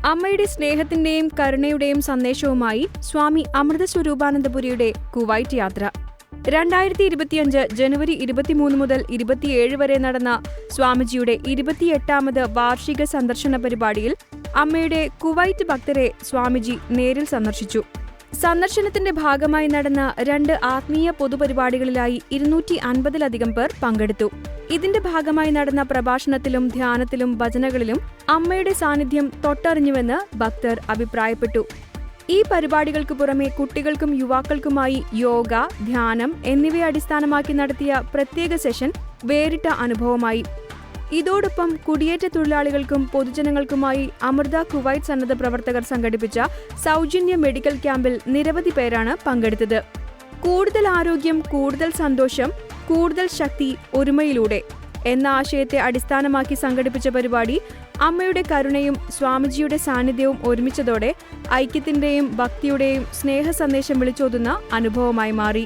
അമ്മയുടെ സ്നേഹത്തിന്റെയും കരുണയുടെയും സന്ദേശവുമായി സ്വാമി അമൃതസ്വരൂപാനന്ദപുരിയുടെ കുവൈറ്റ് യാത്ര. 2025 ജനുവരി 23 മുതൽ 27 വരെ നടന്ന സ്വാമിജിയുടെ 28ാമത് വാർഷിക സന്ദർശന പരിപാടിയിൽ അമ്മയുടെ കുവൈറ്റ് ഭക്തരെ സ്വാമിജി നേരിൽ സന്ദർശിച്ചു. സന്ദർശനത്തിന്റെ ഭാഗമായി നടന്ന 2 ആത്മീയ പൊതുപരിപാടികളിലായി 250-ലധികം പേർ പങ്കെടുത്തു. ഇതിന്റെ ഭാഗമായി നടന്ന പ്രഭാഷണത്തിലും ധ്യാനത്തിലും ഭജനകളിലും അമ്മയുടെ സാന്നിധ്യം തൊട്ടറിഞ്ഞുവെന്ന് ഭക്തർ അഭിപ്രായപ്പെട്ടു. ഈ പരിപാടികൾക്ക് പുറമെ കുട്ടികൾക്കും യുവാക്കൾക്കുമായി യോഗ, ധ്യാനം എന്നിവയെ അടിസ്ഥാനമാക്കി നടത്തിയ പ്രത്യേക സെഷൻ വേറിട്ട അനുഭവമായി. ഇതോടൊപ്പം കുടിയേറ്റ തൊഴിലാളികൾക്കും പൊതുജനങ്ങൾക്കുമായി അമൃത കുവൈറ്റ് സന്നദ്ധ പ്രവർത്തകർ സംഘടിപ്പിച്ച സൗജന്യ മെഡിക്കൽ ക്യാമ്പിൽ നിരവധി പേരാണ് പങ്കെടുത്തത്. കൂടുതൽ ആരോഗ്യം, കൂടുതൽ സന്തോഷം, കൂടുതൽ ശക്തി ഒരുമയിലൂടെ എന്ന ആശയത്തെ അടിസ്ഥാനമാക്കി സംഘടിപ്പിച്ച പരിപാടി അമ്മയുടെ കരുണയും സ്വാമിജിയുടെ സാന്നിധ്യവും ഒരുമിച്ചതോടെ ഐക്യത്തിന്റെയും ഭക്തിയുടെയും സ്നേഹ സന്ദേശം വിളിച്ചോതുന്ന അനുഭവമായി മാറി.